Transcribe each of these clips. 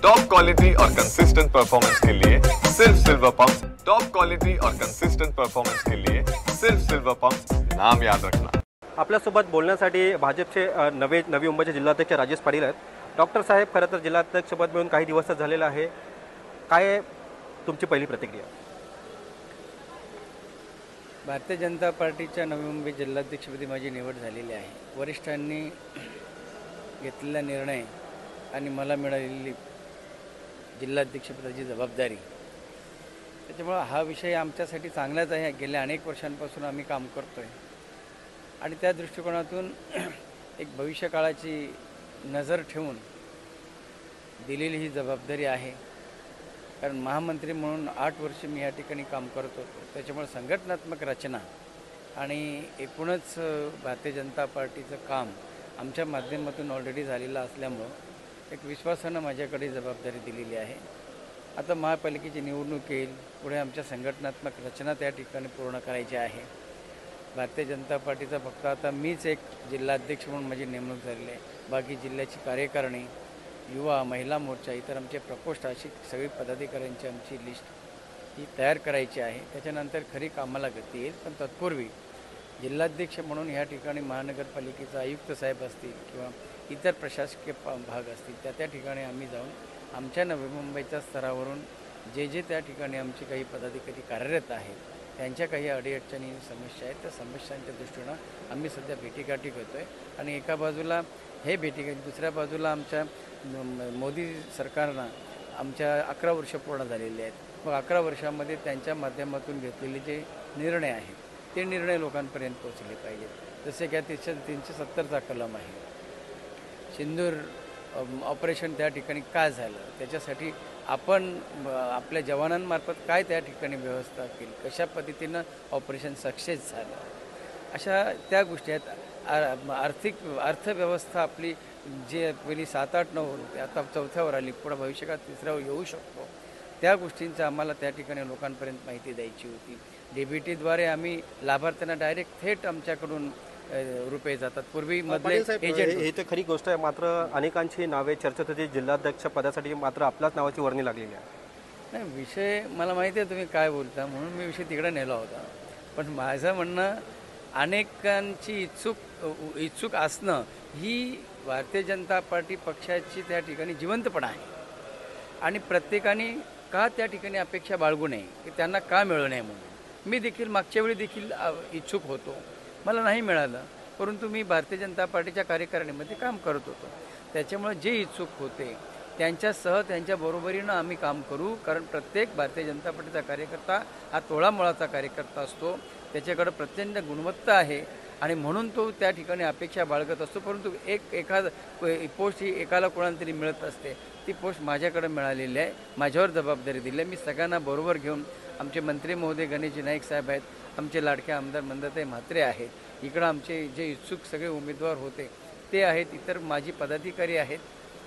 Top quality और consistent performance के लिए सिर्फ सिल्वर पंप्स। टॉप क्वालिटी और कंसिस्टेंट परफॉर्मेंस के लिए सिर्फ सिल्वर पंप्स, नाम याद रखना। आपल्यासोबत बोलण्यासाठी भाजपचे नवी मुंबईचे जिल्हाध्यक्ष राजेश पाटील आहेत। डॉक्टर साहेब, खरं तर जिल्हाध्यक्षपद मिळून काही दिवसच झालेला आहे, काय तुमची पहिली प्रतिक्रिया? भारतीय जनता पार्टीच्या नवी मुंबई जिल्हाध्यक्षपदी माझी निवड झालेली आहे। वरिष्ठांनी घेतलेला निर्णय आणि मला मिळालेली जिल्हाध्यक्षपदाची जबाबदारी, त्याच्यामुळे हा विषय आमच्यासाठी चांगलाच आहे। गेल्या अनेक वर्षांपासून आम्ही काम करतो आहे आणि त्या दृष्टिकोनातून एक भविष्यकाळाची नजर ठेवून दिलेली ही जबाबदारी आहे। कारण महामंत्री म्हणून 8 वर्ष मी या ठिकाणी काम करत होतो, त्याच्यामुळे संघटनात्मक रचना आणि एकूणच भारतीय जनता पार्टीचं काम आमच्या माध्यमातून ऑलरेडी झालेलं असल्यामुळं एक विश्वासानं माझ्याकडे जबाबदारी दिलेली आहे। आता महापालिकेची निवडणूक येईल, पुढे आमच्या संघटनात्मक रचना त्या ठिकाणी पूर्ण करायची आहे। भारतीय जनता पार्टीचा फक्त आता मीच एक जिल्हाध्यक्ष म्हणून माझी नेमणूक झालेली आहे। बाकी जिल्ह्याची कार्यकारिणी, युवा, महिला मोर्चा, इतर आमचे प्रकोष्ठ, अशी सगळी पदाधिकाऱ्यांची आमची लिस्ट ही तयार करायची आहे। त्याच्यानंतर खरी कामाला गती येईल। पण तत्पूर्वी जिल्हाध्यक्ष म्हणून ह्या ठिकाणी महानगरपालिकेचा आयुक्त साहेब असतील किंवा इतर प्रशासकीय भाग असतील, त्या ठिकाणी आम्ही जाऊन आमच्या नवी मुंबईच्या स्तरावरून जे त्या ठिकाणी आमचे काही पदाधिकारी कार्यरत आहेत, त्यांच्या काही अडीअडचणी समस्या आहेत, त्या समस्यांच्या दृष्टीनं आम्ही सध्या भेटीगाठी करतो आहे। आणि एका बाजूला हे भेटीगाठी, दुसऱ्या बाजूला आमच्या मोदी सरकारनं आमच्या 11 वर्ष पूर्ण झालेले आहेत। मग 11 वर्षामध्ये त्यांच्या माध्यमातून घेतलेले जे निर्णय आहेत ते निर्णय लोकांपर्यंत पोहोचले पाहिजेत। जसे की 370चा कलम आहे, सिंदूर ऑपरेशन त्या ठिकाणी काय झालं, त्याच्यासाठी आपण आपल्या जवानांमार्फत काय त्या ठिकाणी व्यवस्था केली, कशा पद्धतीनं ऑपरेशन सक्सेस झालं, अशा त्या गोष्टी आहेत। अर्थव्यवस्था आपली जे पहिली 7, 8, 9 होते, आता 4थ्यावर आली, पुढे भविष्यात 3ऱ्यावर येऊ शकतो, त्या गोष्टींचं आम्हाला त्या ठिकाणी लोकांपर्यंत माहिती द्यायची होती। DBTद्वारे आम्ही लाभार्थ्यांना डायरेक्ट थेट आमच्याकडून रुपये जातात। पूर्वी मधले एजंट, हे तर खरी गोष्ट आहे, मात्र अनेकांची नावे चर्चेत होती जिल्हाध्यक्ष पदासाठी, मात्र आपल्याच नावाची वर्णी लागलेली आहे। नाही, विषय मला माहिती आहे तुम्ही काय बोलता, म्हणून मी विषय तिकडे नेला होता। पण माझं म्हणणं, अनेकांची इच्छुक असणं ही भारतीय जनता पार्टी पक्षाची त्या ठिकाणी जिवंतपणा आहे आणि प्रत्येकाने का त्या ठिकाणी अपेक्षा बाळगू नये की त्यांना का मिळू नये म्हणून। मी देखील मागच्या वेळी देखील इच्छुक होतो, मला नाही मिळालं, परंतु मी भारतीय जनता पार्टीच्या कार्यकारिणीमध्ये काम करत होतो। त्याच्यामुळे जे इच्छुक होते त्यांच्यासह त्यांच्या बरोबरीनं आम्ही काम करू। कारण प्रत्येक भारतीय जनता पार्टीचा कार्यकर्ता हा तोळामोळाचा कार्यकर्ता असतो, त्याच्याकडे प्रचंड गुणवत्ता आहे आणि म्हणून तो त्या ठिकाणी अपेक्षा बाळगत असतो। परंतु एखाद पोस्ट ही एकाला कोणाला तरी मिळत असते, ती पोस्ट माझ्याकडे मिळालेली आहे, माझ्यावर जबाबदारी दिली आहे। मी सगळ्यांना बरोबर घेऊन, आमचे मंत्री महोदय गणेशजी नाईक साहेब आहेत, आमचे लाडके आमदार मंदाताई म्हात्रे आहेत, इकडं आमचे जे इच्छुक सगळे उमेदवार होते ते आहेत, इतर माजी पदाधिकारी आहेत,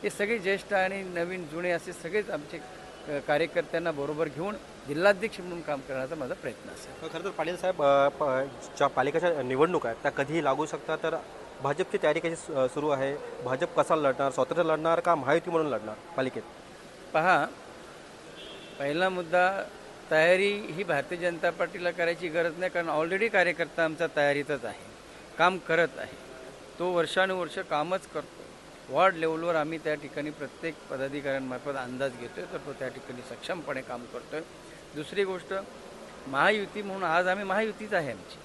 हे सगळे ज्येष्ठ आणि नवीन जुने असे सगळेच आमचे कार्यकर्त्यांना बरोबर घेऊन जिल्हाध्यक्ष म्हणून काम करण्याचा माझा प्रयत्न असेल। खरं तर पाटील साहेब, ज्या पालिकेच्या निवडणूक आहेत त्या कधीही लागू शकतात, तर भाजपची तयारी कशी सुरू आहे? भाजप कसा लढणार, स्वतंत्र लढणार का महायुती म्हणून लढणार पालिकेत? पहा, पहिला मुद्दा, तयारी ही भारतीय जनता पार्टीला करायची गरज नाही, कारण ऑलरेडी कार्यकर्ता आमचा तयारीतच आहे, काम करत आहे, तो वर्षानुवर्ष कामच करतो। वॉर्ड लेवलवर आम्ही त्या ठिकाणी प्रत्येक पदाधिकाऱ्यांमार्फत अंदाज घेतो आहे, तर तो त्या ठिकाणी सक्षमपणे काम करतो आहे। दुसरी गोष्ट, महायुती म्हणून आज आम्ही महायुतीच आहे आमची,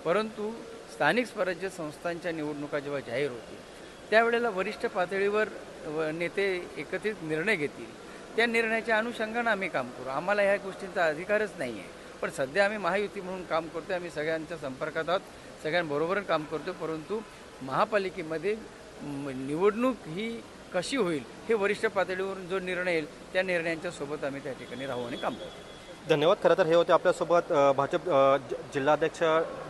परंतु स्थानिक स्वराज्य संस्थांच्या निवडणुका जेव्हा जाहीर होतील त्यावेळेला वरिष्ठ पातळीवर नेते एकत्रित निर्णय घेतील, त्या निर्णयाच्या अनुषंगानं आम्ही काम करू। आम्हाला ह्या गोष्टींचा अधिकारच नाही आहे, पण सध्या आम्ही महायुती म्हणून काम करतो आहे, आम्ही सगळ्यांच्या संपर्कात आहोत, सगळ्यांबरोबर काम करतो। परंतु महापालिकेमध्ये निवडणूक ही कशी होईल हे वरिष्ठ पातळीवरून जो निर्णय येईल त्या निर्णयांच्या सोबत आम्ही त्या ठिकाणी राहू आणि काम करू। धन्यवाद। खरं तर हे होते आपल्यासोबत भाजप जिल्हाध्यक्ष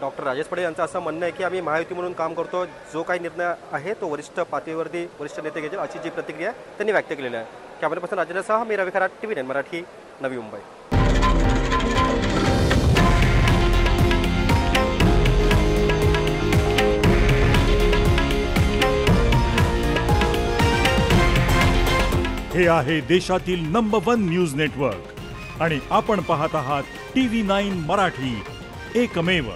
डॉक्टर राजेश पाटील यांचं असं म्हणणं आहे की आम्ही महायुती म्हणून काम करतो, जो काही निर्णय आहे तो वरिष्ठ पातळीवरती वरिष्ठ नेते घेतील, अशी जी प्रतिक्रिया त्यांनी व्यक्त केलेली आहे। कॅमेरापर्सन राजेंद्रसह मी रवी खरात, TV9 मराठी, नवी मुंबई। हे आहे देशातील नंबर 1 न्यूज नेटवर्क आणि आपण पाहत आहात TV9 मराठी, एकमेव.